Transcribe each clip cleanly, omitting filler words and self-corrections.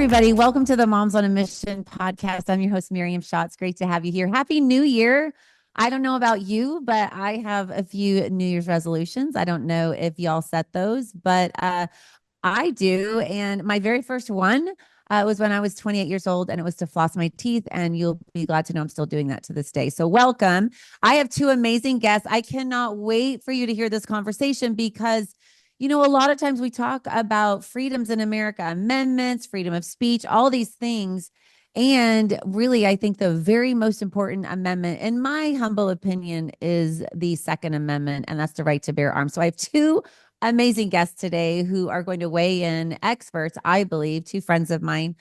everybody. Welcome to the Moms on a Mission podcast. I'm your host, Miriam Shaw. It's great to have you here. Happy New Year. I don't know about you, but I have a few New Year's resolutions. I don't know if y'all set those, but I do. And my very first one was when I was 28 years old, and it was to floss my teeth. And you'll be glad to know I'm still doing that to this day. So, welcome. I have two amazing guests. I cannot wait for you to hear this conversation because a lot of times we talk about freedoms in America, amendments, freedom of speech, all these things. And really, I think the very most important amendment, in my humble opinion, is the Second Amendment, and that's the right to bear arms. So I have two amazing guests today who are going to weigh in, experts, I believe, two friends of mine.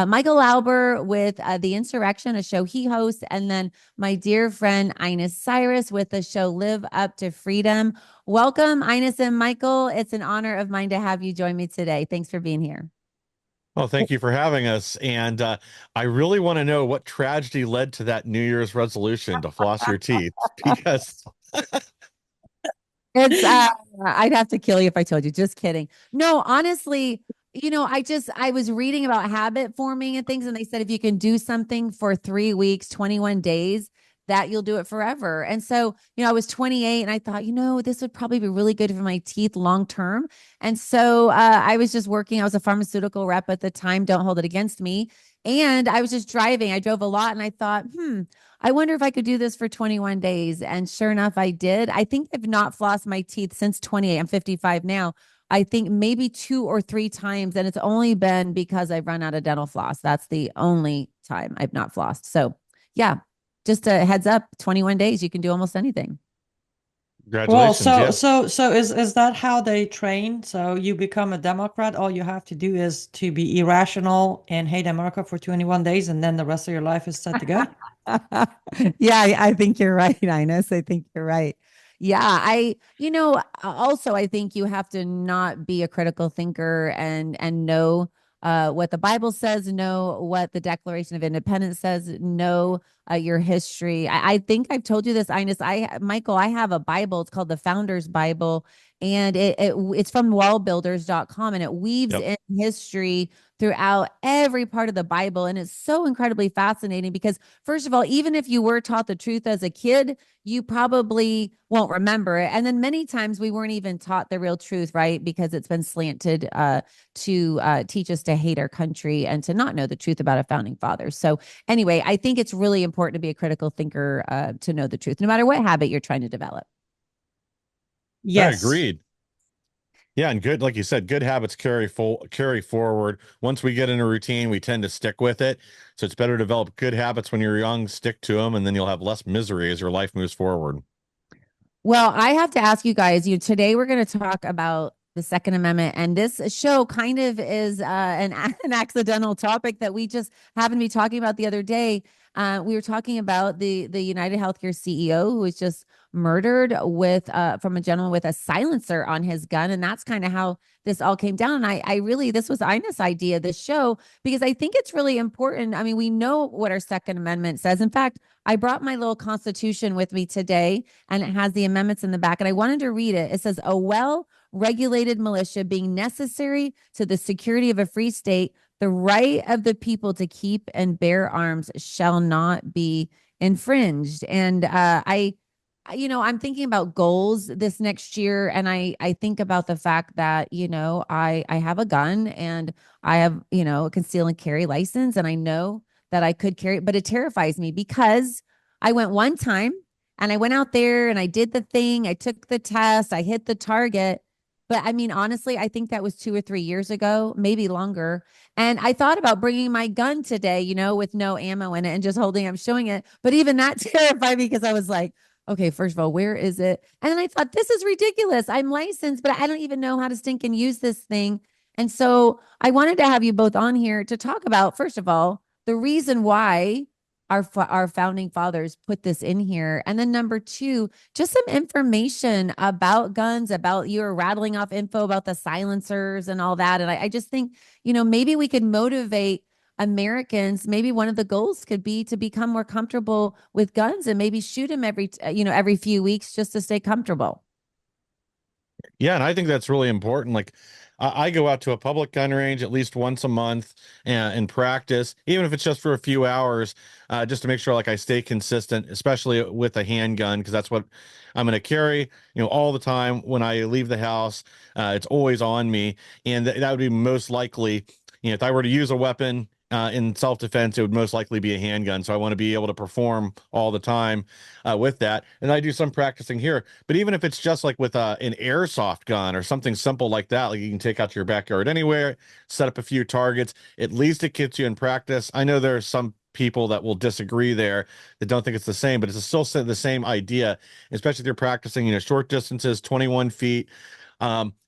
Michael Lauber with The Insurrection, a show he hosts, and then my dear friend Aynaz Cyrus with the show Live Up to Freedom. Welcome, Aynaz and Michael. It's an honor of mine to have you join me today. Thanks for being here. Well, thank you for having us. And I really want to know what tragedy led to that New Year's resolution to floss your teeth because It's I'd have to kill you if I told you. Just kidding. No, honestly, I was reading about habit forming and things, and they said if you can do something for 3 weeks, 21 days, that you'll do it forever. And so, I was 28 and I thought, this would probably be really good for my teeth long term. And so I was just working. I was a pharmaceutical rep at the time. Don't hold it against me. And I was just driving. I drove a lot and I thought, I wonder if I could do this for 21 days. And sure enough, I did. I think I've not flossed my teeth since 28. I'm 55 now. I think maybe 2 or 3 times. And it's only been because I've run out of dental floss. That's the only time I've not flossed. So, yeah, just a heads up, 21 days, you can do almost anything. Well, congratulations. so Yeah. so so is that how they train? So you become a Democrat, all you have to do is to be irrational and hate America for 21 days, and then the rest of your life is set to go? Yeah, I think you're right, Ines. I think you're right. Yeah, also I think you have to not be a critical thinker and know what the Bible says, know what the Declaration of Independence says, know your history. I think I've told you this, Ines. Michael, I have a Bible. It's called the Founders Bible, and it's from wallbuilders.com, and it weaves Yep. in history throughout every part of the Bible. And it's so incredibly fascinating because, first of all, even if you were taught the truth as a kid, you probably won't remember it. And then many times we weren't even taught the real truth, right? Because it's been slanted to teach us to hate our country and to not know the truth about our founding fathers. So, anyway, I think it's really important to be a critical thinker to know the truth, no matter what habit you're trying to develop. I Yes. agreed. Yeah, and good, like you said, good habits carry forward. Once we get in a routine, we tend to stick with it. So it's better to develop good habits when you're young, stick to them, and then you'll have less misery as your life moves forward. Well, I have to ask you guys, today we're going to talk about the Second Amendment, and this show kind of is an accidental topic that we just happened to be talking about the other day. We were talking about the United Healthcare CEO who was just murdered with from a gentleman with a silencer on his gun, and that's kind of how this all came down. And I really, this was Ina's idea, this show, because I think it's really important. I mean, we know what our Second Amendment says. In fact, I brought my little Constitution with me today, and it has the amendments in the back. And I wanted to read it. It says, a well regulated militia being necessary to the security of a free state, the right of the people to keep and bear arms shall not be infringed. And I'm thinking about goals this next year, and I think about the fact that I have a gun and I have a conceal and carry license, and I know that I could carry it, but it terrifies me because I went one time and I went out there and I did the thing, I took the test, I hit the target. But I mean, honestly, I think that was 2 or 3 years ago, maybe longer. And I thought about bringing my gun today, with no ammo in it and just holding, I'm showing it. But even that terrified me because I was like, okay, first of all, where is it? And then I thought, this is ridiculous. I'm licensed, but I don't even know how to stink and use this thing. And so I wanted to have you both on here to talk about, first of all, the reason why our founding fathers put this in here. And then number two, just some information about guns, about you were rattling off info about the silencers and all that. And I just think, maybe we could motivate Americans. Maybe one of the goals could be to become more comfortable with guns and maybe shoot them every few weeks just to stay comfortable. Yeah, and I think that's really important. Like I go out to a public gun range at least once a month and practice, even if it's just for a few hours, just to make sure like I stay consistent, especially with a handgun, because that's what I'm going to carry, all the time when I leave the house. It's always on me, and that would be most likely, if I were to use a weapon. In self-defense, it would most likely be a handgun. So I want to be able to perform all the time with that. And I do some practicing here. But even if it's just like with an airsoft gun or something simple like that, like you can take out to your backyard anywhere, set up a few targets, at least it gets you in practice. I know there are some people that will disagree there that don't think it's the same, but it's still the same idea, especially if you're practicing, short distances, 21 feet.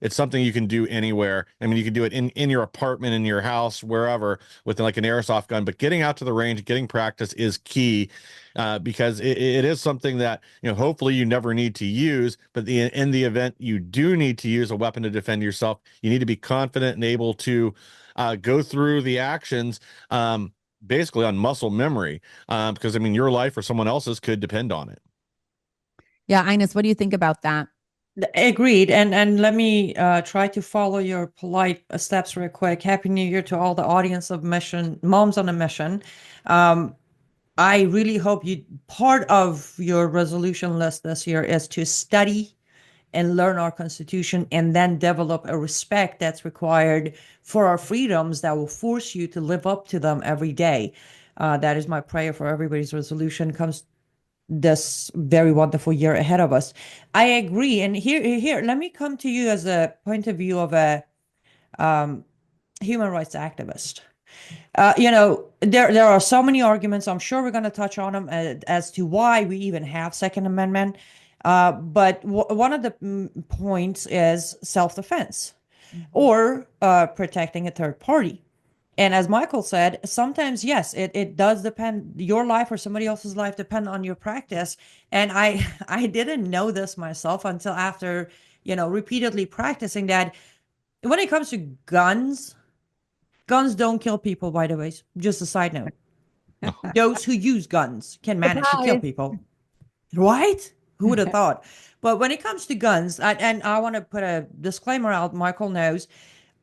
It's something you can do anywhere. I mean, you can do it in your apartment, in your house, wherever, with like an airsoft gun. But getting out to the range, getting practice is key, because it is something that hopefully you never need to use. But in the event you do need to use a weapon to defend yourself, you need to be confident and able to go through the actions. Basically on muscle memory, because I mean, your life or someone else's could depend on it. Yeah, Ines, what do you think about that? Agreed. And let me try to follow your polite steps real quick. Happy New Year to all the audience of Mission Moms on a Mission. I really hope part of your resolution list this year is to study and learn our Constitution and then develop a respect that's required for our freedoms that will force you to live up to them every day. That is my prayer for everybody's resolution comes this very wonderful year ahead of us. I agree. And here, let me come to you as a point of view of a human rights activist. There are so many arguments. I'm sure we're going to touch on them as to why we even have Second Amendment. But one of the points is self-defense or protecting a third party. And as Michael said, sometimes, yes, it does depend, your life or somebody else's life depend on your practice. And I didn't know this myself until after, repeatedly practicing that when it comes to guns don't kill people, by the way. Just a side note. Those who use guns can manage to kill people. Right? Who would have thought? But when it comes to guns, and I want to put a disclaimer out, Michael knows,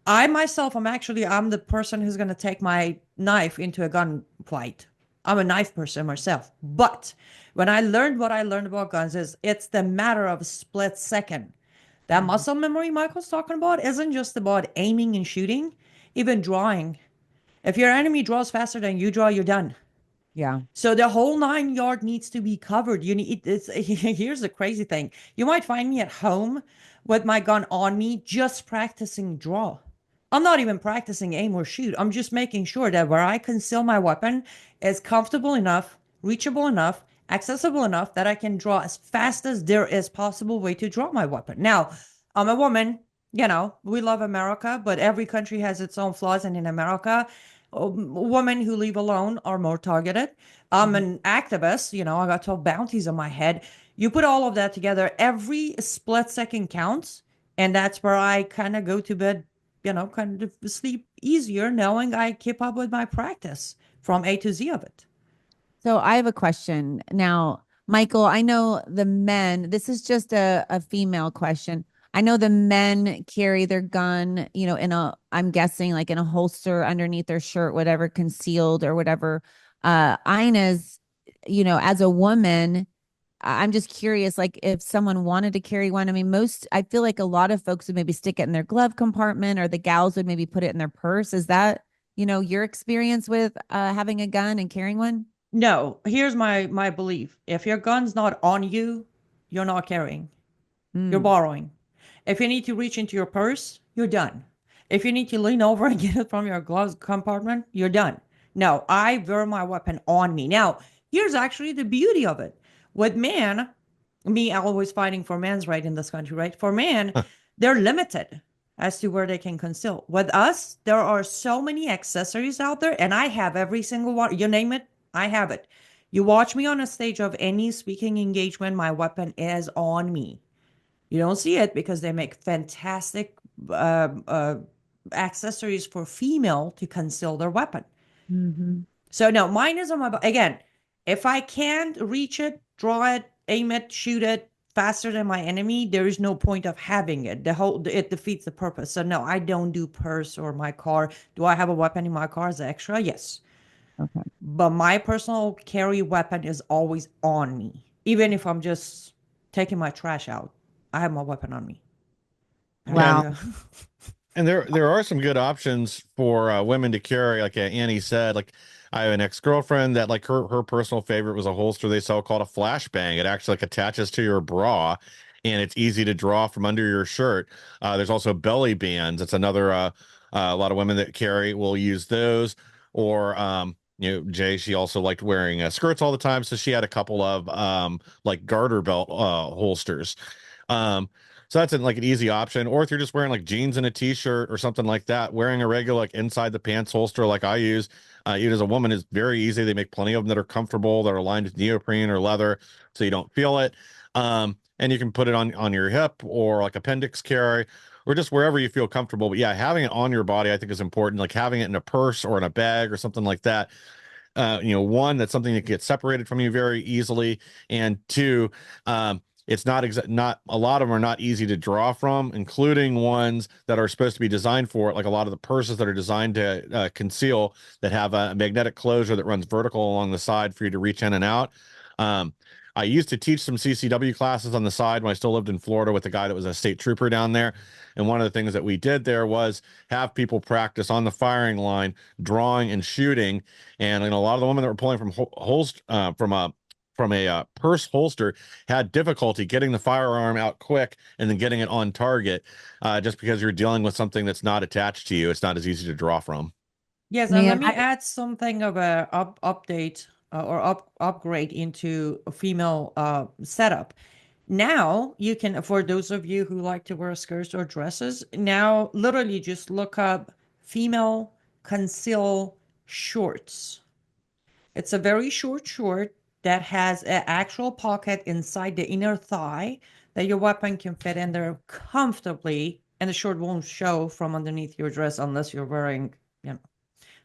I myself, I'm the person who's going to take my knife into a gunfight. I'm a knife person myself. But when I learned what I learned about guns is it's the matter of a split second. That muscle memory Michael's talking about isn't just about aiming and shooting, even drawing. If your enemy draws faster than you draw, you're done. Yeah. So the whole 9 yard needs to be covered. Here's the crazy thing. You might find me at home with my gun on me, just practicing draw. I'm not even practicing aim or shoot. I'm just making sure that where I conceal my weapon is comfortable enough, reachable enough, accessible enough that I can draw as fast as there is possible way to draw my weapon. Now, I'm a woman. We love America, but every country has its own flaws. And in America, women who leave alone are more targeted. I'm an activist. I got 12 bounties on my head. You put all of that together, every split second counts. And that's where I kind of go to bed, kind of sleep easier knowing I keep up with my practice from A to Z of it. So I have a question now, Michael. I know the men, this is just a female question. I know the men carry their gun, I'm guessing like in a holster underneath their shirt, whatever, concealed or whatever. Aynaz, as a woman, I'm just curious, like if someone wanted to carry one, I mean, I feel like a lot of folks would maybe stick it in their glove compartment or the gals would maybe put it in their purse. Is that, your experience with having a gun and carrying one? No, here's my belief. If your gun's not on you, you're not carrying. You're Mm. borrowing. If you need to reach into your purse, you're done. If you need to lean over and get it from your glove compartment, you're done. No, I wear my weapon on me. Now, here's actually the beauty of it. With man, me always fighting for man's right in this country, right? For man, they're limited as to where they can conceal. With us, there are so many accessories out there, and I have every single one. You name it, I have it. You watch me on a stage of any speaking engagement, my weapon is on me. You don't see it because they make fantastic uh, uh, accessories for female to conceal their weapon. Mm-hmm. So no, mine is on my again. If I can't reach it, draw it, aim it, shoot it, faster than my enemy, there is no point of having it. It defeats the purpose. So no, I don't do purse or my car. Do I have a weapon in my car as extra? Yes. Okay. But my personal carry weapon is always on me. Even if I'm just taking my trash out, I have my weapon on me. I Yeah, don't, Wow. and there are some good options for women to carry, like Annie said. Like I have an ex-girlfriend that like her personal favorite was a holster they sell called a flashbang. It actually like attaches to your bra, and it's easy to draw from under your shirt. There's also belly bands. It's another a lot of women that carry will use those. Or Jay, she also liked wearing skirts all the time, so she had a couple of like garter belt holsters. Um, so that's like an easy option. Or if you're just wearing like jeans and a t-shirt or something like that, wearing a regular like inside the pants holster like I use, even as a woman, is very easy. They make plenty of them that are comfortable, that are lined with neoprene or leather, so you don't feel it. And you can put it on your hip or like appendix carry or just wherever you feel comfortable. But yeah, having it on your body, I think is important. Like having it in a purse or in a bag or something like that. One, that's something that gets separated from you very easily, and two, it's not a lot of them are not easy to draw from, including ones that are supposed to be designed for it, like a lot of the purses that are designed to conceal, that have a magnetic closure that runs vertical along the side for you to reach in and out. Um, I used to teach some CCW classes on the side when I still lived in Florida with a guy that was a state trooper down there. And one of the things that we did there was have people practice on the firing line, drawing and shooting. And a lot of the women that were pulling from from a purse holster had difficulty getting the firearm out quick and then getting it on target, just because you're dealing with something that's not attached to you. It's not as easy to draw from. yes, and let Man, me add something of a update or upgrade into a female setup. Now you can, for those of you who like to wear skirts or dresses, now literally just look up female conceal shorts. It's a very short short that has an actual pocket inside the inner thigh that your weapon can fit in there comfortably, and the short won't show from underneath your dress unless you're wearing, you know,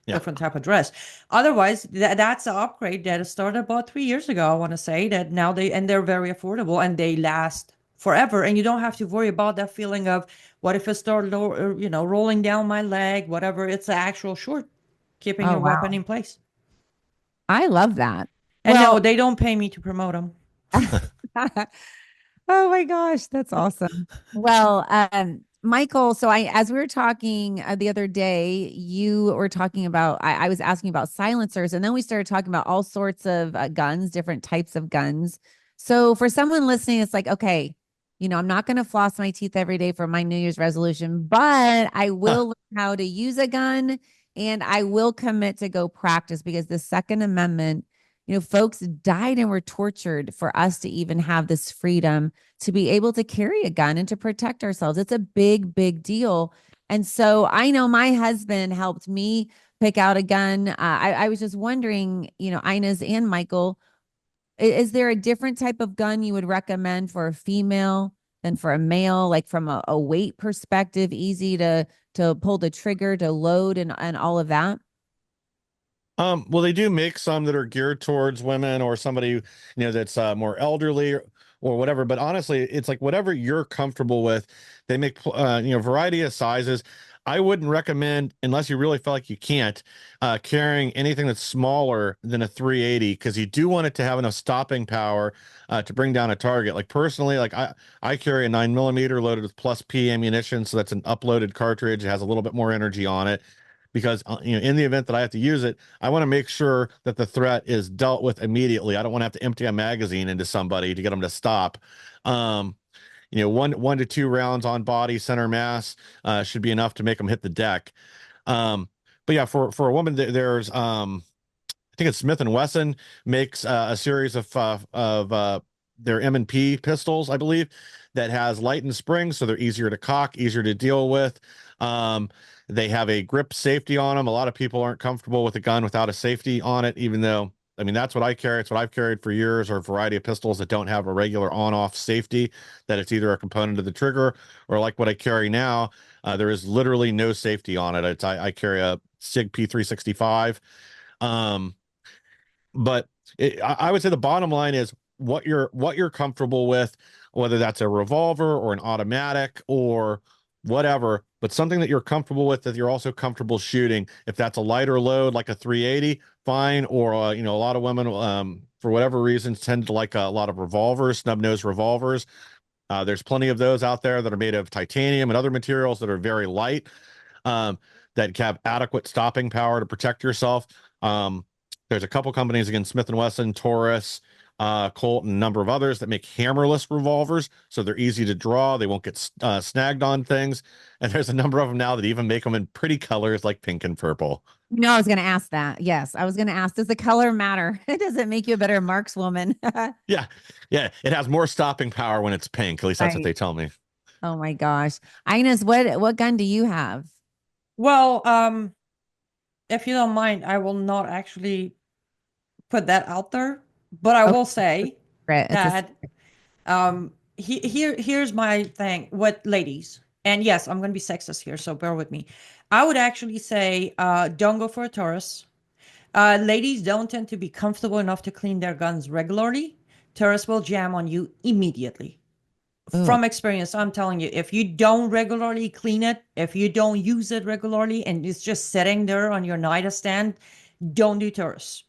Yeah. different type of dress. Otherwise, that's an upgrade that started about 3 years ago. I want to say that now they're very affordable and they last forever, and you don't have to worry about that feeling of what if it start rolling down my leg, whatever. It's an actual short, keeping oh your weapon wow. in place. I love that. And no, Well, they don't pay me to promote them. oh my gosh, that's awesome. Well, Michael, so as we were talking the other day, you were talking about, I was asking about silencers, and then we started talking about all sorts of guns, different types of guns. So for someone listening, it's like, okay, I'm not going to floss my teeth every day for my New Year's resolution, but I will learn how to use a gun and I will commit to go practice because the Second Amendment, folks died and were tortured for us to even have this freedom to be able to carry a gun and to protect ourselves. It's a big, big deal. And so I know my husband helped me pick out a gun. I was just wondering, Aynaz and Michael, is there a different type of gun you would recommend for a female than for a male, like from a weight perspective, easy to pull the trigger, to load and all of that? Well, they do make some that are geared towards women or somebody, that's more elderly or whatever. But honestly, it's like whatever you're comfortable with. They make, variety of sizes. I wouldn't recommend, unless you really feel like you can't, carrying anything that's smaller than a 380, because you do want it to have enough stopping power to bring down a target. Like personally, like I carry a 9mm loaded with plus P ammunition, so that's an uploaded cartridge. It has a little bit more energy on it because in the event that I have to use it, I want to make sure that the threat is dealt with immediately. I don't want to have to empty a magazine into somebody to get them to stop. Um, one to two rounds on body center mass should be enough to make them hit the deck. But yeah, for a woman, there's I think it's Smith and Wesson makes a series of their M&P pistols, I believe, that has lightened springs, so they're easier to cock, easier to deal with. Um, they have a grip safety on them. A lot of people aren't comfortable with a gun without a safety on it, even though, I mean, that's what I carry. It's what I've carried for years, or a variety of pistols that don't have a regular on-off safety, that it's either a component of the trigger or like what I carry now, there is literally no safety on it. I carry a SIG P365. Um, but I would say the bottom line is what you're comfortable with. whether that's a revolver or an automatic or whatever, but something that you're comfortable with, that you're also comfortable shooting. If that's a lighter load, like a 380, fine. Or, a lot of women, for whatever reasons, tend to like a lot of revolvers, snub nose revolvers. There's plenty of those out there that are made of titanium and other materials that are very light, um, that have adequate stopping power to protect yourself. Um, there's a couple companies, again, Smith & Wesson, Taurus, Colt, and a number of others that make hammerless revolvers, so they're easy to draw. They won't get snagged on things. And there's a number of them now that even make them in pretty colors like pink and purple. No, I was going to ask that. Yes, I was going to ask, does the color matter? Does it make you a better markswoman? Yeah, yeah, it has more stopping power when it's pink. At least that's what Right. they tell me. Oh my gosh. Ines, what gun do you have? Well, if you don't mind, I will not actually put that out there, but I Oh, will say secret. It's a that here's my thing with ladies. And yes, I'm going to be sexist here, so bear with me. I would actually say don't go for a Taurus. Ladies don't tend to be comfortable enough to clean their guns regularly. Taurus will jam on you immediately. oh, From experience, I'm telling you, if you don't regularly clean it, if you don't use it regularly and it's just sitting there on your nightstand, don't do Taurus.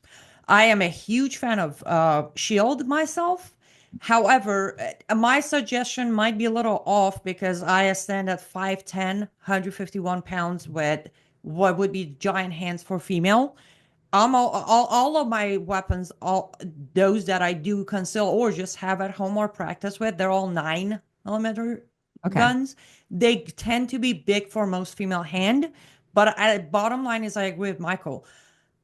I am a huge fan of Shield myself. However, my suggestion might be a little off because I stand at 5'10", 151 pounds with what would be giant hands for female. All of my weapons, all those that I do conceal or just have at home or practice with, they're all 9mm okay. guns. They tend to be big for most female hand. But bottom line is, I agree with Michael.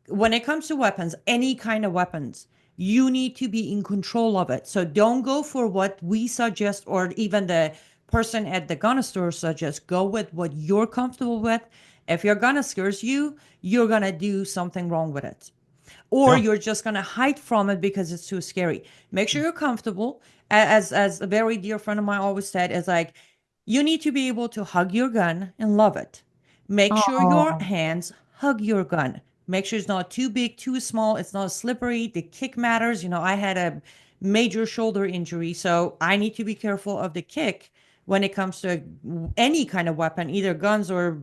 When it comes to weapons, any kind of weapons, you need to be in control of it. So don't go for what we suggest or even the person at the gun store suggests. Go with what you're comfortable with. If your gun scares you, you're going to do something wrong with it, or Yeah. you're just going to hide from it because it's too scary. Make sure you're comfortable. As a very dear friend of mine always said, is like, you need to be able to hug your gun and love it. Make sure your Oh, hands hug your gun. Make sure it's not too big, too small. It's not slippery. The kick matters. I had a major shoulder injury, so I need to be careful of the kick when it comes to any kind of weapon, either guns or,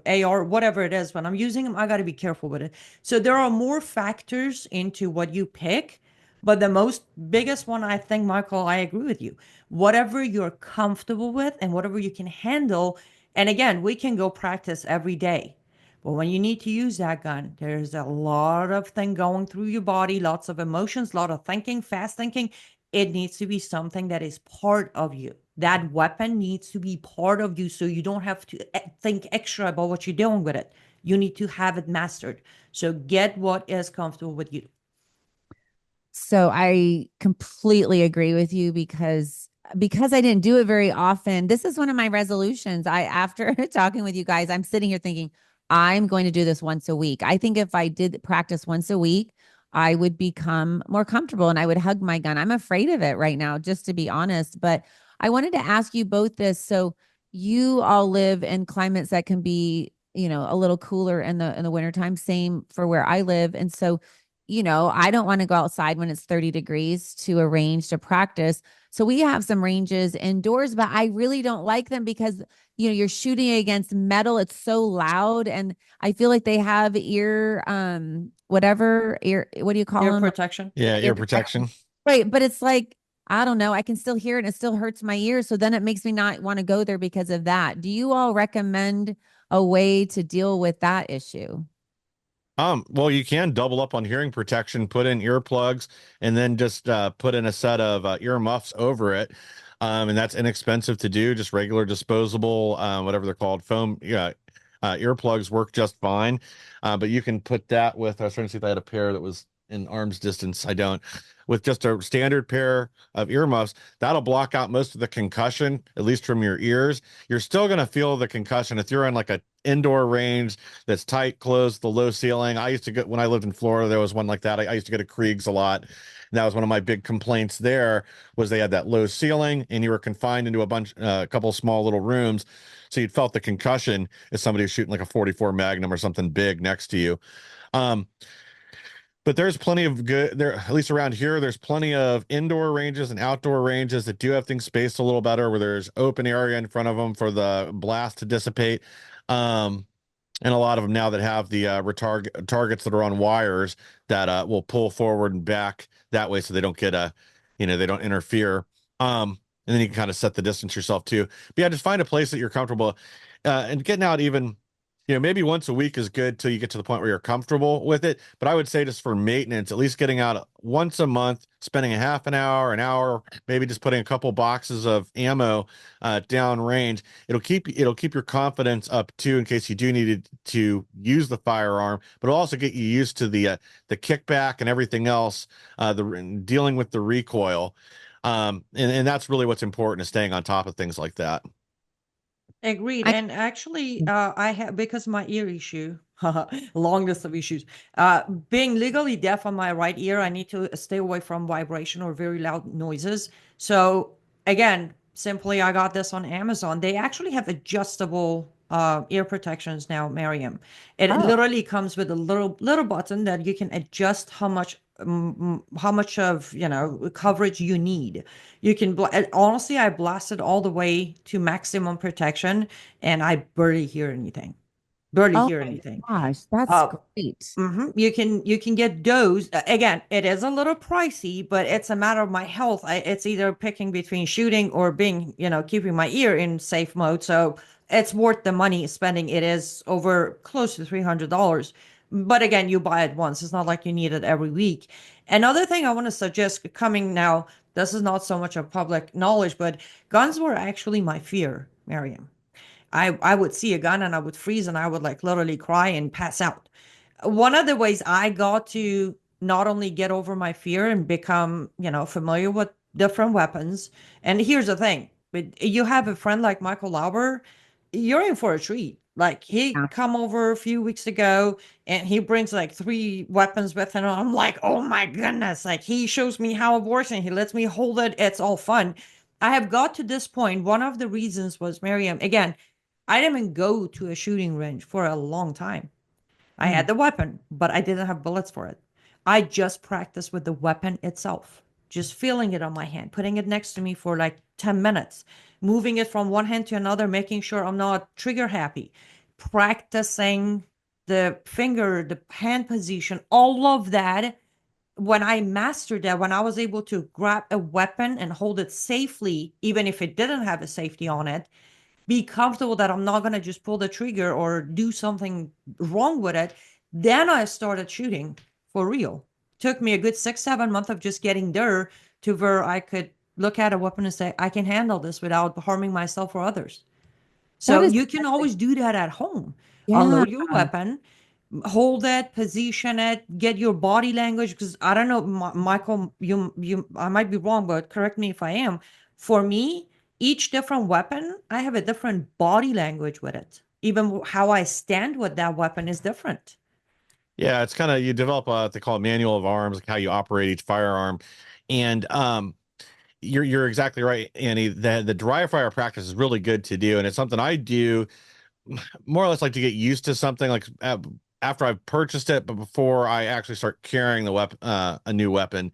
AR, whatever it is. When I'm using them, I got to be careful with it. So there are more factors into what you pick. But the most biggest one, I think, Michael, I agree with you. Whatever you're comfortable with and whatever you can handle. And again, we can go practice every day. But when you need to use that gun, there's a lot of thing going through your body, lots of emotions, a lot of thinking, fast thinking. It needs to be something that is part of you. That weapon needs to be part of you so you don't have to think extra about what you're doing with it. You need to have it mastered. So get what is comfortable with you. so I completely agree with you because I didn't do it very often. This is one of my resolutions. I after talking with you guys, I'm sitting here thinking I'm going to do this once a week. I think if I did practice once a week, I would become more comfortable and I would hug my gun. I'm afraid of it right now, just to be honest. But I wanted to ask you both this. So you all live in climates that can be, a little cooler in the wintertime. Same for where I live. And so I don't want to go outside when it's 30 degrees to a range to practice. So we have some ranges indoors, but I really don't like them because, you're shooting against metal. It's so loud. And I feel like they have whatever ear, what do you call Ear them? protection. Yeah, Ear ear protection. protection. Right. But it's like, I don't know. I can still hear it and it still hurts my ears. So then it makes me not want to go there because of that. Do you all recommend a way to deal with that issue? Well, you can double up on hearing protection, put in earplugs, and then just put in a set of ear muffs over it. And that's inexpensive to do, just regular disposable, whatever they're called, foam. Yeah, earplugs work just fine. But you can put that with, I was trying to see if I had a pair that was in arm's distance. I don't. With just a standard pair of earmuffs, that'll block out most of the concussion, at least from your ears. You're still going to feel the concussion if you're in like a indoor range that's tight, closed, the low ceiling. I used to get, when I lived in Florida, there was one like that. I used to go to Krieg's a lot. And that was one of my big complaints there was they had that low ceiling and you were confined into a couple of small little rooms. So you'd felt the concussion as somebody was shooting like a 44 Magnum or something big next to you. Um, But there's plenty of good there, at least around here. There's plenty of indoor ranges and outdoor ranges that do have things spaced a little better, where there's open area in front of them for the blast to dissipate. Um, and a lot of them now that have the targets that are on wires that will pull forward and back that way, so they don't get they don't interfere. And then you can kind of set the distance yourself too. But yeah, just find a place that you're comfortable, and getting out even. Maybe once a week is good till you get to the point where you're comfortable with it. But I would say just for maintenance, at least getting out once a month, spending a half an hour, maybe just putting a couple boxes of ammo down range. It'll keep your confidence up too in case you do need to use the firearm, but it'll also get you used to the kickback and everything else, the dealing with the recoil. And that's really what's important, is staying on top of things like that. Agreed. I And actually, I have, because my ear issue, long list of issues. Being legally deaf on my right ear, I need to stay away from vibration or very loud noises. So again, simply, I got this on Amazon. They actually have adjustable ear protections now, Miriam. It oh literally comes with a little button that you can adjust how much of coverage you need. You can honestly, I blasted all the way to maximum protection, and I barely hear anything. Barely oh hear my anything. gosh, that's Uh, great. You can get those. Again, it is a little pricey, but it's a matter of my health. It's either picking between shooting or being, keeping my ear in safe mode. So it's worth the money spending. It is over close to $300. But again, you buy it once. It's not like you need it every week. Another thing I want to suggest coming now, this is not so much of public knowledge, but guns were actually my fear, Miriam. I would see a gun and I would freeze and I would like literally cry and pass out. One of the ways I got to not only get over my fear and become, familiar with different weapons. And here's the thing, but you have a friend like Michael Lauber, you're in for a treat. Like he Yeah. come over a few weeks ago and he brings like 3 weapons with him. I'm like, oh my goodness. Like he shows me how it works and he lets me hold it. It's all fun. I have got to this point. One of the reasons was Miriam, again, I didn't even go to a shooting range for a long time. I had Mm. the weapon, but I didn't have bullets for it. I just practiced with the weapon itself, just feeling it on my hand, putting it next to me for like 10 minutes, moving it from one hand to another, making sure I'm not trigger happy, practicing the finger, the hand position, all of that. When I mastered that, when I was able to grab a weapon and hold it safely, even if it didn't have a safety on it, be comfortable that I'm not going to just pull the trigger or do something wrong with it. Then I started shooting for real. Took me a good 6, 7 months of just getting there to where I could look at a weapon and say, I can handle this without harming myself or others. That So is you can always do that at home. yeah. Unload your weapon, hold it, position it, get your body language. Because I don't know, Michael, I might be wrong, but correct me if I am. For me, each different weapon, I have a different body language with it. Even how I stand with that weapon is different. Yeah, it's kind of, you develop a, they call it manual of arms, like how you operate each firearm. And you're exactly right, Annie. The dry fire practice is really good to do, and it's something I do more or less like to get used to something, like after I've purchased it, but before I actually start carrying the weapon, a new weapon.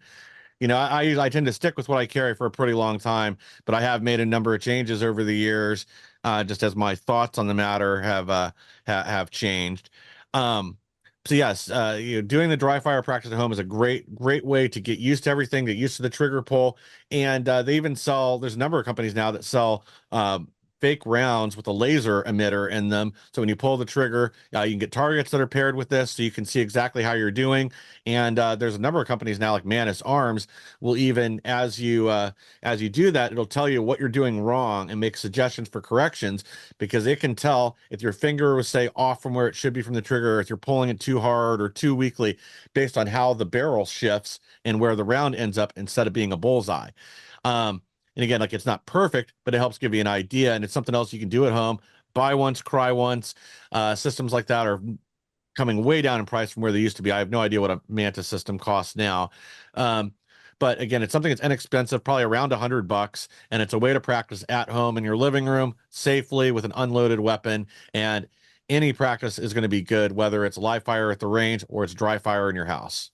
I tend to stick with what I carry for a pretty long time, but I have made a number of changes over the years, just as my thoughts on the matter have changed. Um, so yes, doing the dry fire practice at home is a great way to get used to everything, get used to the trigger pull, and they even sell. There's a number of companies now that sell. Fake rounds with a laser emitter in them. So when you pull the trigger, you can get targets that are paired with this, so you can see exactly how you're doing. And there's a number of companies now, like Manus Arms, will even as you do that, it'll tell you what you're doing wrong and make suggestions for corrections, because it can tell if your finger was, say, off from where it should be from the trigger, or if you're pulling it too hard or too weakly, based on how the barrel shifts and where the round ends up instead of being a bullseye. Um, and again, like, it's not perfect, but it helps give you an idea, and it's something else you can do at home. Buy once, cry once. Systems like that are coming way down in price from where they used to be. I have no idea what a Manta system costs now. Um, but again, it's something that's inexpensive, probably around $100, and it's a way to practice at home in your living room safely with an unloaded weapon. And any practice is going to be good, whether it's live fire at the range or it's dry fire in your house.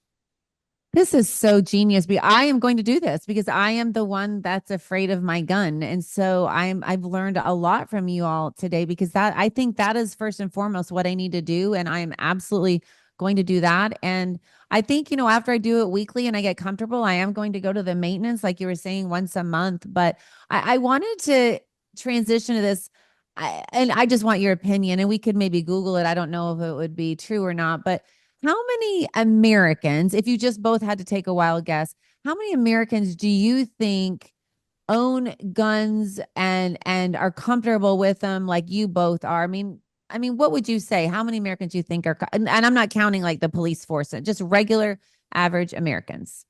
This is so genius. I am going to do this because I am the one that's afraid of my gun. And so I've learned a lot from you all today because that I think that is first and foremost what I need to do. And I am absolutely going to do that. And I think, after I do it weekly and I get comfortable, I am going to go to the maintenance, like you were saying, once a month. But I wanted to transition to this. And I just want your opinion, and we could maybe Google it. I don't know if it would be true or not, but how many Americans, if you just both had to take a wild guess, how many Americans do you think own guns and are comfortable with them like you both are? I mean, what would you say? How many Americans do you think are, and I'm not counting like the police force, just regular average Americans?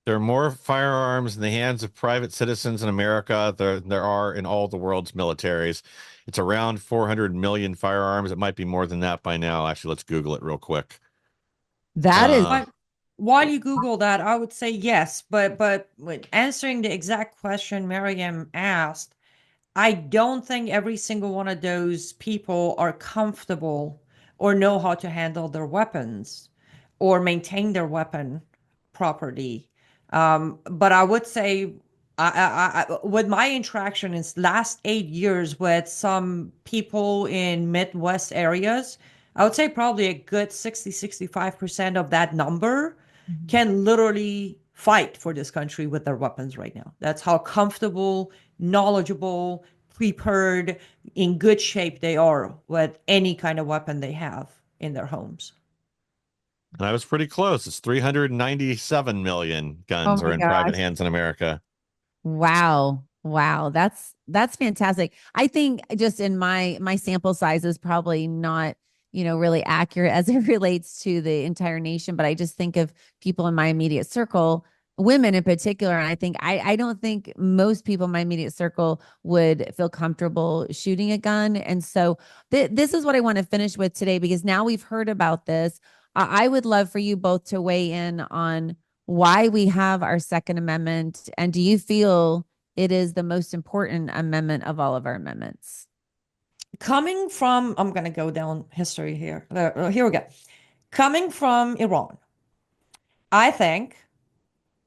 There are more firearms in the hands of private citizens in America than there are in all the world's militaries. It's around 400 million firearms. It might be more than that by now. Actually, let's Google it real quick. That is, Uh, While you Google that, I would say yes, but with answering the exact question Miriam asked, I don't think every single one of those people are comfortable or know how to handle their weapons or maintain their weapon properly. But I would say, with my interaction in last 8 years with some people in Midwest areas, I would say probably a good 65% of that number can literally fight for this country with their weapons right now. That's how comfortable, knowledgeable, prepared, in good shape they are with any kind of weapon they have in their homes. and I was pretty close. It's 397 million oh guns are my in private gosh. hands in America. Wow. Wow. That's fantastic. I think just in my sample size is probably not, really accurate as it relates to the entire nation, but I just think of people in my immediate circle, women in particular, and I don't think most people in my immediate circle would feel comfortable shooting a gun. And so this is what I want to finish with today because now we've heard about this. I would love for you both to weigh in on why we have our Second Amendment, and do you feel it is the most important amendment of all of our amendments? Coming from, I'm going to go down history here. Here we go. Coming from Iran, I think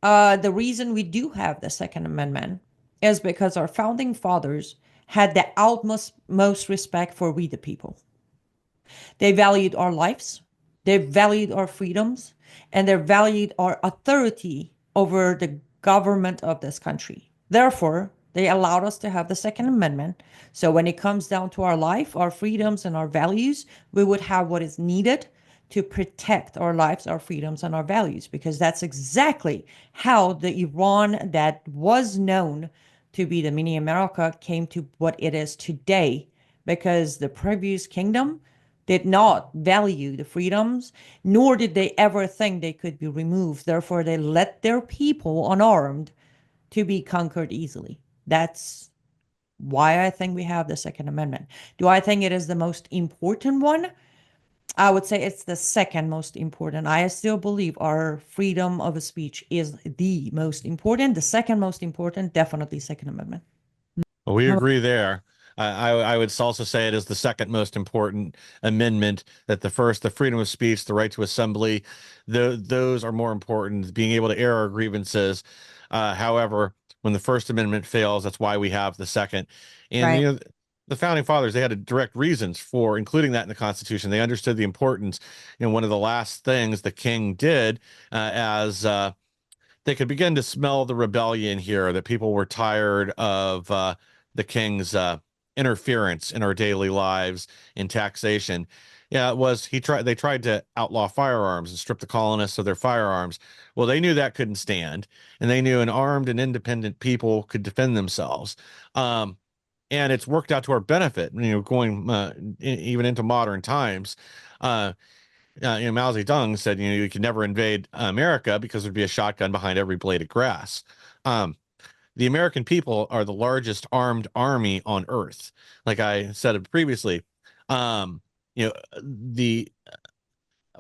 the reason we do have the Second Amendment is because our founding fathers had the utmost most respect for we the people. They valued our lives, they valued our freedoms, and they valued our authority over the government of this country. Therefore, they allowed us to have the Second Amendment. So when it comes down to our life, our freedoms, and our values, we would have what is needed to protect our lives, our freedoms, and our values, because that's exactly how the Iran that was known to be the mini America came to what it is today, because the previous kingdom did not value the freedoms, nor did they ever think they could be removed. Therefore, they let their people unarmed to be conquered easily. That's why I think we have the Second Amendment. Do I think it is the most important one? I would say it's the second most important. I still believe our freedom of speech is the most important. The second most important, definitely Second Amendment. Well, we How agree there. I would also say it is the second most important amendment. That the first, the freedom of speech, the right to assembly, those are more important. Being able to air our grievances. However, when the First Amendment fails, that's why we have the second. And right. the founding fathers, they had a direct reasons for including that in the Constitution. They understood the importance. One of the last things the king did, as they could begin to smell the rebellion here, that people were tired of the king's interference in our daily lives in taxation. Yeah, it was they tried to outlaw firearms and strip the colonists of their firearms. Well, they knew that couldn't stand, and they knew an armed and independent people could defend themselves. And it's worked out to our benefit, going even into modern times. Uh, Mao Zedong said, you could never invade America because there'd be a shotgun behind every blade of grass. Um, the American people are the largest armed army on earth. Like I said previously, the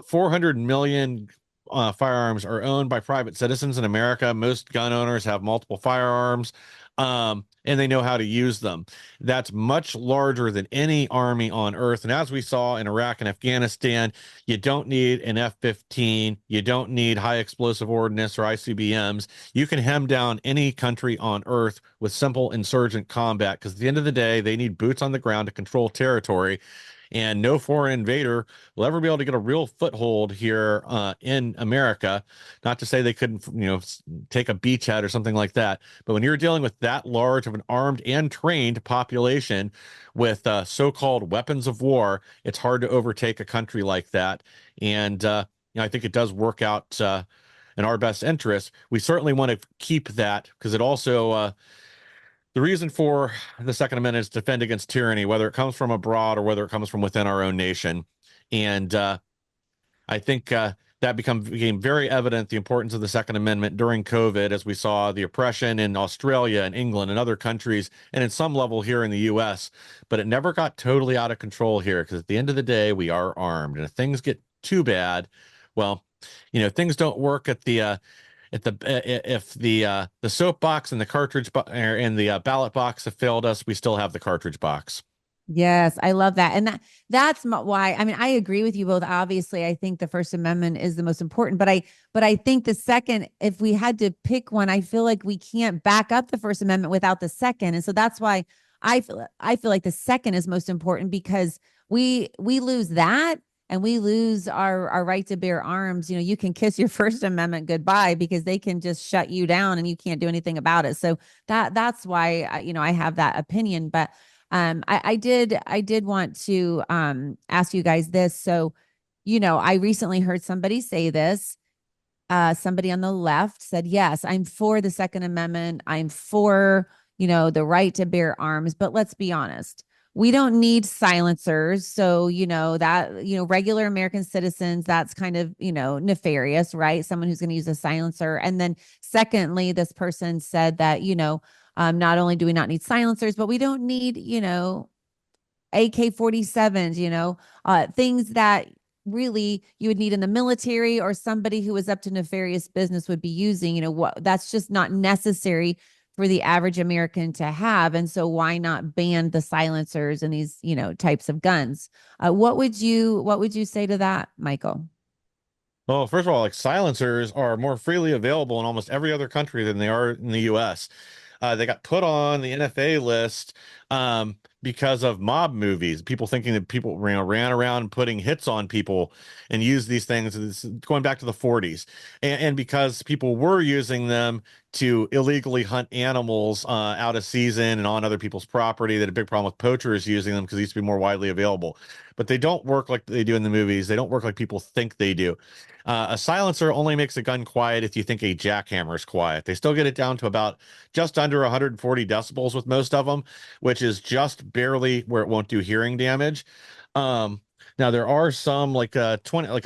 400 million firearms are owned by private citizens in America. Most gun owners have multiple firearms. and they know how to use them. That's much larger than any army on earth. And as we saw in Iraq and Afghanistan, you don't need an F-15. You don't need high explosive ordnance or ICBMs. You can hem down any country on earth with simple insurgent combat, because at the end of the day, they need boots on the ground to control territory. And no foreign invader will ever be able to get a real foothold here in America. Not to say they couldn't, take a beachhead or something like that. But when you're dealing with that large of an armed and trained population with so-called weapons of war, it's hard to overtake a country like that. And I think it does work out in our best interest. We certainly want to keep that, because it also the reason for the Second Amendment is to defend against tyranny, whether it comes from abroad or whether it comes from within our own nation. And I think that became very evident, the importance of the Second Amendment during COVID, as we saw the oppression in Australia and England and other countries, and in some level here in the U.S. But it never got totally out of control here, because at the end of the day, we are armed. And if things get too bad, well, things don't work at the if the soapbox and the and the ballot box have failed us, we still have the cartridge box. Yes, I love that. And that's why, I mean, I agree with you both. Obviously, I think the First Amendment is the most important, but I think the second, if we had to pick one, I feel like we can't back up the First Amendment without the second. And so that's why I feel like the second is most important, because we lose that, and we lose our right to bear arms. You can kiss your First Amendment goodbye, because they can just shut you down and you can't do anything about it. So that's why I have that opinion. But I did want to ask you guys this. So, I recently heard somebody say this. Somebody on the left said, yes, I'm for the Second Amendment. I'm for, the right to bear arms. But let's be honest, we don't need silencers. So, regular American citizens, that's kind of, nefarious, right? Someone who's going to use a silencer. And then secondly, this person said that, not only do we not need silencers, but we don't need, AK-47s, things that really you would need in the military, or somebody who is up to nefarious business would be using, that's just not necessary for the average American to have. And so why not ban the silencers and these, types of guns? What would you say to that, Michael? Well, first of all, like, silencers are more freely available in almost every other country than they are in the U.S. They got put on the NFA list because of mob movies. People thinking that people ran around putting hits on people and used these things. It's going back to the 40s, and because people were using them to illegally hunt animals out of season and on other people's property. They had a big problem with poachers using them, because they used to be more widely available. But they don't work like they do in the movies. They don't work like people think they do. A silencer only makes a gun quiet if you think a jackhammer is quiet. They still get it down to about just under 140 decibels with most of them, which is just barely where it won't do hearing damage. Now there are some, like a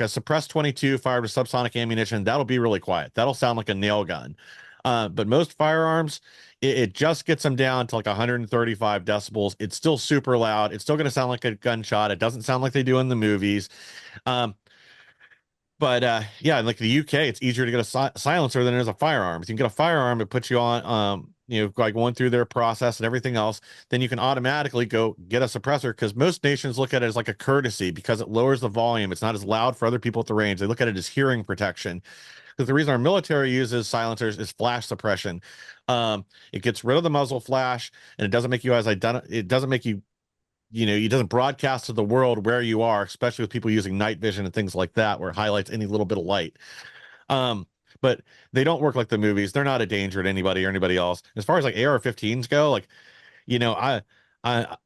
suppressed 22 fired with subsonic ammunition. That'll be really quiet. That'll sound like a nail gun. But most firearms, it just gets them down to like 135 decibels. It's still super loud. It's still going to sound like a gunshot. It doesn't sound like they do in the movies. But yeah, in like the UK, it's easier to get a silencer than it is a firearm. If you can get a firearm, it puts you on, like going through their process and everything else, then you can automatically go get a suppressor, because most nations look at it as like a courtesy, because it lowers the volume. It's not as loud for other people at the range. They look at it as hearing protection. Because the reason our military uses silencers is flash suppression. It gets rid of the muzzle flash, and it doesn't make you it doesn't make you, it doesn't broadcast to the world where you are, especially with people using night vision and things like that, where it highlights any little bit of light. But they don't work like the movies. They're not a danger to anybody or anybody else. As far as like AR-15s go, like, I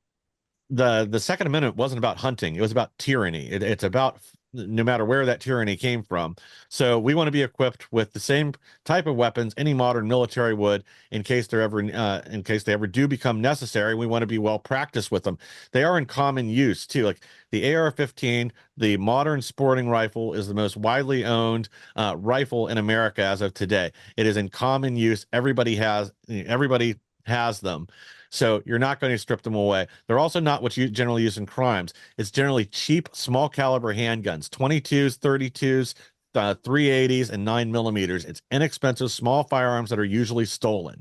the Second Amendment wasn't about hunting. It was about tyranny. It's about no matter where that tyranny came from. So we want to be equipped with the same type of weapons any modern military would, in case they ever do become necessary. We want to be well practiced with them. They are in common use too. Like the AR-15, the modern sporting rifle, is the most widely owned rifle in America as of today. It is in common use. Everybody has them. So you're not going to strip them away. They're also not what you generally use in crimes. It's generally cheap, small caliber handguns, 22s, 32s, 380s, and 9mm. It's inexpensive, small firearms that are usually stolen.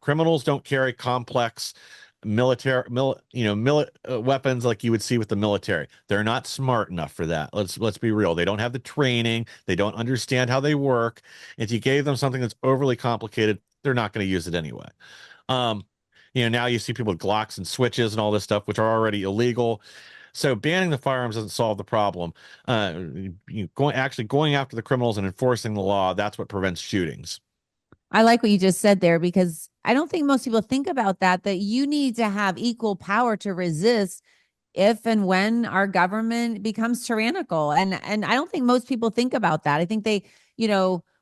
Criminals don't carry complex weapons like you would see with the military. They're not smart enough for that. Let's be real. They don't have the training. They don't understand how they work. If you gave them something that's overly complicated, they're not going to use it anyway. Um, now you see people with Glocks and switches and all this stuff, which are already illegal. So banning the firearms doesn't solve the problem. Going after the criminals and enforcing the law, that's what prevents shootings. I like what you just said there because I don't think most people think about that you need to have equal power to resist if and when our government becomes tyrannical. And I don't think most people think about that. I think they,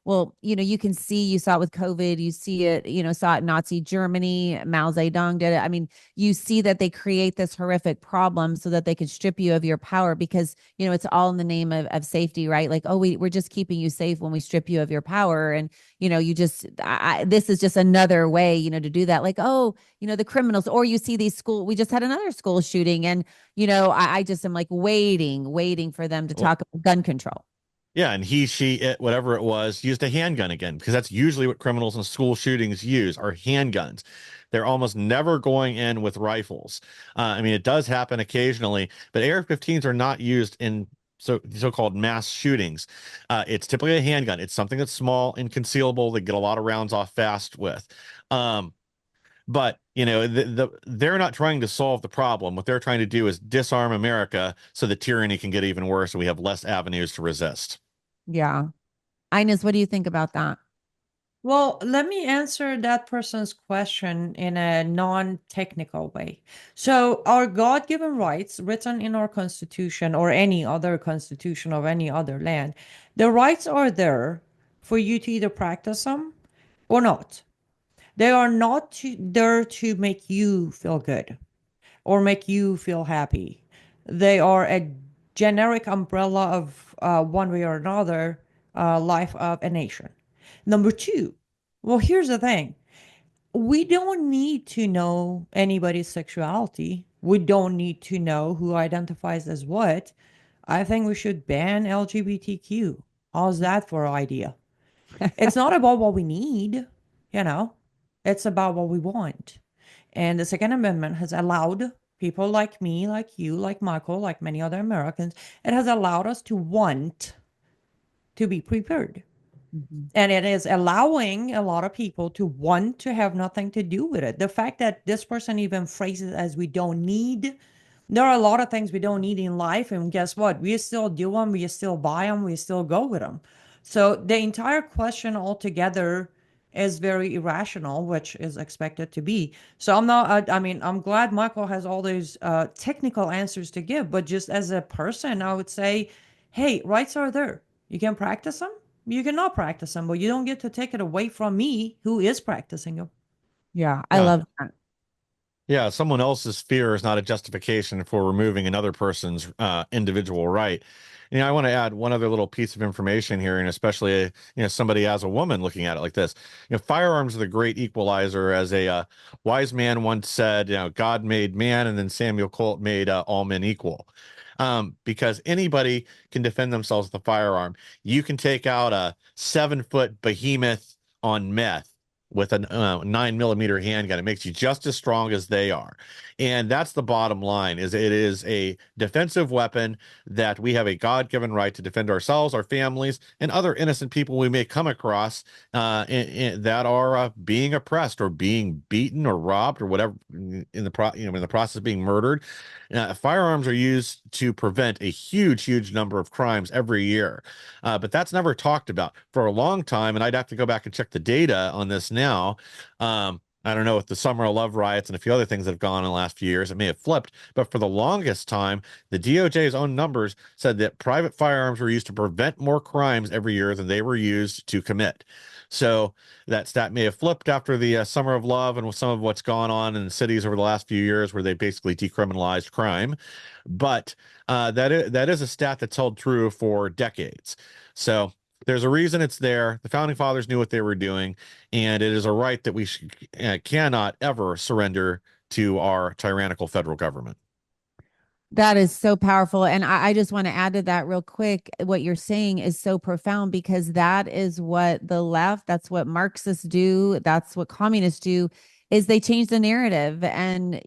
well, you can see, you saw it with COVID, you see it, saw it in Nazi Germany, Mao Zedong did it. I mean, you see that they create this horrific problem so that they can strip you of your power because, it's all in the name of safety, right? Like, oh, we're just keeping you safe when we strip you of your power. And, this is just another way, to do that. Like, oh, the criminals, or you see we just had another school shooting and, I just am like waiting for them to talk about gun control. Yeah, and he, she, it, whatever it was, used a handgun again, because that's usually what criminals in school shootings use are handguns. They're almost never going in with rifles. I mean, it does happen occasionally, but AR-15s are not used in so-called mass shootings. It's typically a handgun. It's something that's small and concealable that get a lot of rounds off fast with. But they're not trying to solve the problem. What they're trying to do is disarm America so the tyranny can get even worse and we have less avenues to resist. Yeah. Aynaz, what do you think about that? Well, let me answer that person's question in a non-technical way. So, our God-given rights written in our constitution or any other constitution of any other land, the rights are there for you to either practice them or not. They are not there to make you feel good or make you feel happy. They are a generic umbrella of one way or another life of a nation. Number two, well, here's the thing. We don't need to know anybody's sexuality. We don't need to know who identifies as what. I think we should ban LGBTQ. How's that for an idea? It's not about what we need, you know, it's about what we want. And the Second Amendment has allowed people like me, like you, like Michael, like many other Americans, it has allowed us to want to be prepared. Mm-hmm. And it is allowing a lot of people to want to have nothing to do with it. The fact that this person even phrases it as we don't need, there are a lot of things we don't need in life. And guess what? We still do them, we still buy them, we still go with them. So the entire question altogether is very irrational, which is expected to be. So I'm not, I mean, I'm glad Michael has all those technical answers to give, but just as a person, I would say, hey, rights are there. You can practice them, you cannot practice them, but you don't get to take it away from me who is practicing them. Yeah, I Yeah. love that. Yeah, someone else's fear is not a justification for removing another person's individual right. I want to add one other little piece of information here, and especially somebody as a woman looking at it like this. Firearms are the great equalizer, as a wise man once said. God made man, and then Samuel Colt made all men equal. Because anybody can defend themselves with a firearm. You can take out a 7-foot behemoth on meth with a 9mm handgun. It makes you just as strong as they are. And that's the bottom line, is it is a defensive weapon that we have a God-given right to defend ourselves, our families, and other innocent people we may come across that are being oppressed or being beaten or robbed or whatever in the process of being murdered. Firearms are used to prevent a huge number of crimes every year. But that's never talked about for a long time. And I'd have to go back and check the data on this now. I don't know, with the Summer of Love riots and a few other things that have gone on in the last few years, it may have flipped. But for the longest time, the DOJ's own numbers said that private firearms were used to prevent more crimes every year than they were used to commit. So that stat may have flipped after the Summer of Love and with some of what's gone on in the cities over the last few years where they basically decriminalized crime. But that is a stat that's held true for decades. So there's a reason it's there. The founding fathers knew what they were doing, and it is a right that we cannot ever surrender to our tyrannical federal government. That is so powerful. And I just want to add to that real quick. What you're saying is so profound because that is what the left, that's what Marxists do, that's what communists do, is they change the narrative. And,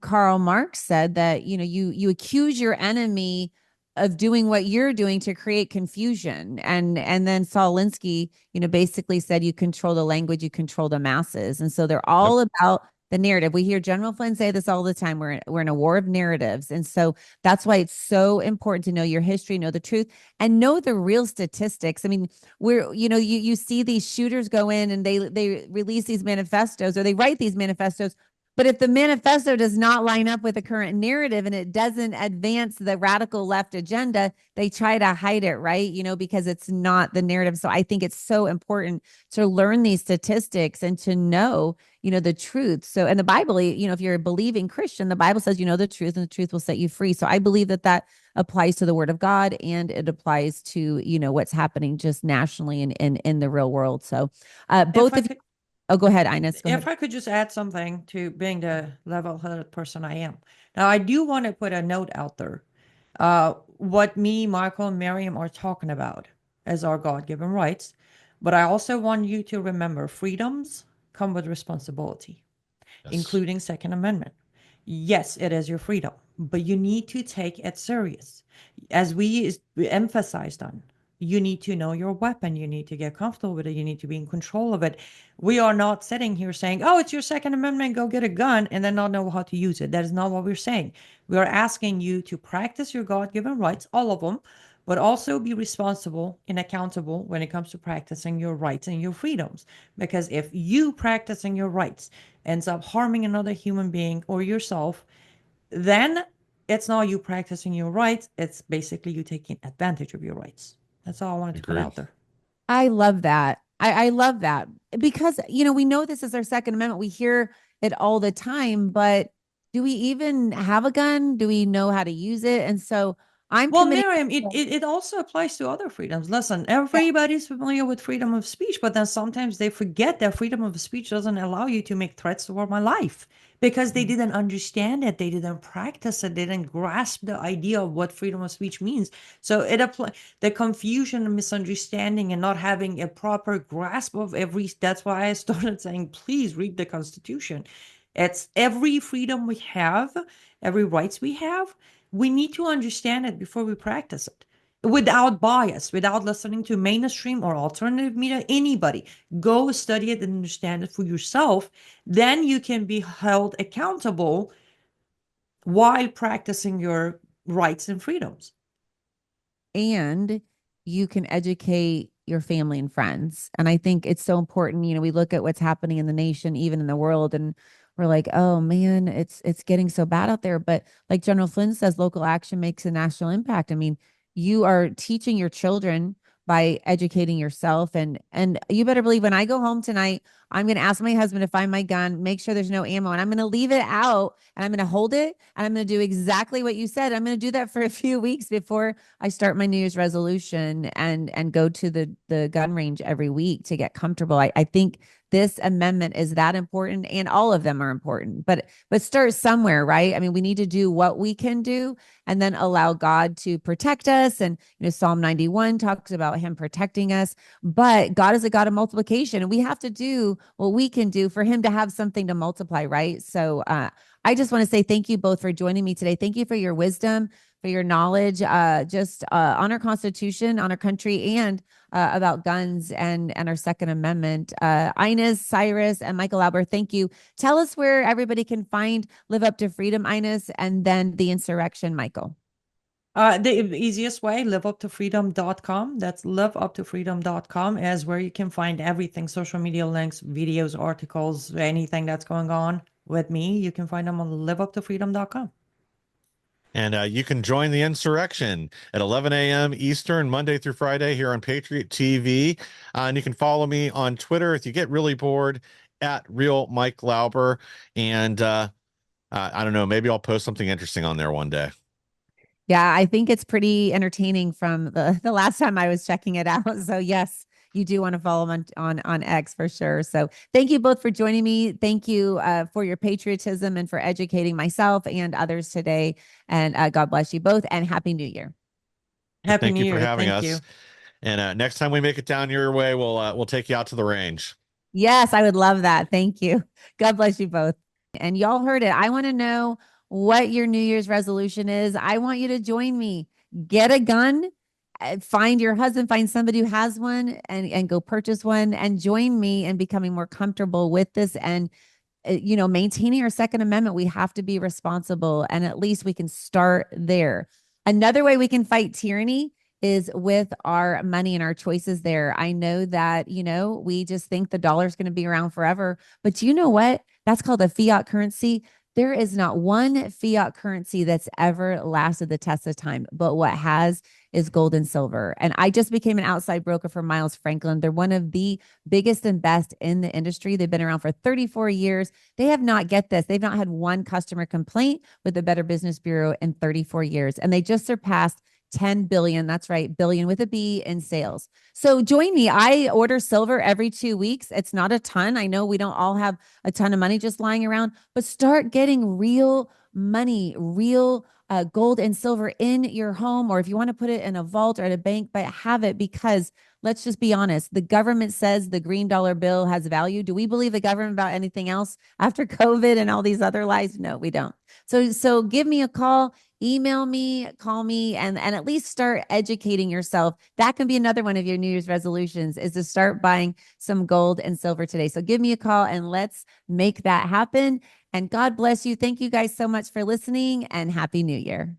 Karl Marx said that, you accuse your enemy of doing what you're doing to create confusion. And then Saul Alinsky, basically said you control the language, you control the masses. And so they're Yep. all about the narrative. We hear General Flynn say this all the time. We're in a war of narratives. And so that's why it's so important to know your history, know the truth, and know the real statistics. I mean, you see these shooters go in and they release these manifestos or they write these manifestos. But if the manifesto does not line up with the current narrative and it doesn't advance the radical left agenda, they try to hide it, right? Because it's not the narrative. So I think it's so important to learn these statistics and to know the truth. So, and the Bible, if you're a believing Christian, the Bible says, the truth and the truth will set you free. So I believe that applies to the word of God and it applies to, what's happening just nationally and in the real world. So, If both I of you, could, oh, go ahead, Aynaz, go if ahead. I could just add something to being the level-headed person I am. Now, I do want to put a note out there. What me, Michael, and Miriam are talking about as our God-given rights, but I also want you to remember freedoms come with responsibility, Yes. including Second Amendment. Yes, it is your freedom, but you need to take it serious. As we emphasized on, you need to know your weapon. You need to get comfortable with it. You need to be in control of it. We are not sitting here saying, oh, it's your Second Amendment, go get a gun, and then not know how to use it. That is not what we're saying. We are asking you to practice your God given rights, all of them, but also be responsible and accountable when it comes to practicing your rights and your freedoms. Because if you practicing your rights ends up harming another human being or yourself, then it's not you practicing your rights. It's basically you taking advantage of your rights. That's all I wanted to put Agreed. out there. I love that. I love that because, we know this is our Second Amendment. We hear it all the time, but do we even have a gun? Do we know how to use it? And so I'm Well, committing. Miriam, it also applies to other freedoms. Listen, everybody's familiar with freedom of speech, but then sometimes they forget that freedom of speech doesn't allow you to make threats toward my life because they didn't understand it, they didn't practice it, they didn't grasp the idea of what freedom of speech means. So it apply the confusion and misunderstanding and not having a proper grasp of every. That's why I started saying, please read the Constitution. It's every freedom we have, every rights we have, we need to understand it before we practice it without bias, without listening to mainstream or alternative media, anybody. Go study it and understand it for yourself. Then you can be held accountable while practicing your rights and freedoms. And you can educate your family and friends. And I think it's so important. We look at what's happening in the nation, even in the world, and we're like, oh man, it's getting so bad out there. But like General Flynn says, local action makes a national impact. I mean, you are teaching your children by educating yourself. And you better believe when I go home tonight, I'm going to ask my husband to find my gun, make sure there's no ammo, and I'm going to leave it out and I'm going to hold it and I'm going to do exactly what you said. I'm going to do that for a few weeks before I start my New Year's resolution and go to the gun range every week to get comfortable. I think this amendment is that important, and all of them are important. But start somewhere, right? I mean, we need to do what we can do, and then allow God to protect us. And Psalm 91 talks about Him protecting us. But God is a God of multiplication, and we have to do what we can do for Him to have something to multiply, right? So I just want to say thank you both for joining me today. Thank you for your wisdom, for your knowledge, just on our Constitution, on our country, and about guns and our Second Amendment. Aynaz, Cyrus, and Michael Lauber, thank you. Tell us where everybody can find Live Up to Freedom, Aynaz, and then the insurrection, Michael. The easiest way, liveuptofreedom.com. That's liveuptofreedom.com is where you can find everything, social media links, videos, articles, anything that's going on with me. You can find them on liveuptofreedom.com. And you can join the insurrection at 11 a.m. Eastern, Monday through Friday here on Patriot TV. And you can follow me on Twitter if you get really bored at Real Mike Lauber. And I don't know, maybe I'll post something interesting on there one day. Yeah, I think it's pretty entertaining from the last time I was checking it out. So yes, you do want to follow him on X for sure. So thank you both for joining me. Thank you for your patriotism and for educating myself and others today. And God bless you both and Happy New Year. Happy Thank New you for Year. having Thank us. you. And next time we make it down your way, we'll take you out to the range. Yes, I would love that. Thank you. God bless you both. And y'all heard it. I want to know what your New Year's resolution is. I want you to join me. Get a gun, find your husband, find somebody who has one and go purchase one and join me in becoming more comfortable with this and maintaining our Second Amendment. We have to be responsible, and at least we can start there. Another way we can fight tyranny is with our money and our choices there. I know that, we just think the dollar is going to be around forever, but you know what? That's called a fiat currency. There is not one fiat currency that's ever lasted the test of time, but what has is gold and silver. And I just became an outside broker for Miles Franklin. They're one of the biggest and best in the industry. They've been around for 34 years. They have not, get this, they've not had one customer complaint with the Better Business Bureau in 34 years. And they just surpassed 10 billion. That's right. Billion with a B in sales. So join me. I order silver every 2 weeks. It's not a ton. I know we don't all have a ton of money just lying around, but start getting real money, real gold and silver in your home, or if you want to put it in a vault or at a bank, but have it, because let's just be honest. The government says the green dollar bill has value. Do we believe the government about anything else after COVID and all these other lies? No, we don't. So give me a call, email me, call me, and at least start educating yourself. That can be another one of your New Year's resolutions, is to start buying some gold and silver today. So give me a call and let's make that happen. And God bless you. Thank you guys so much for listening, and Happy New Year.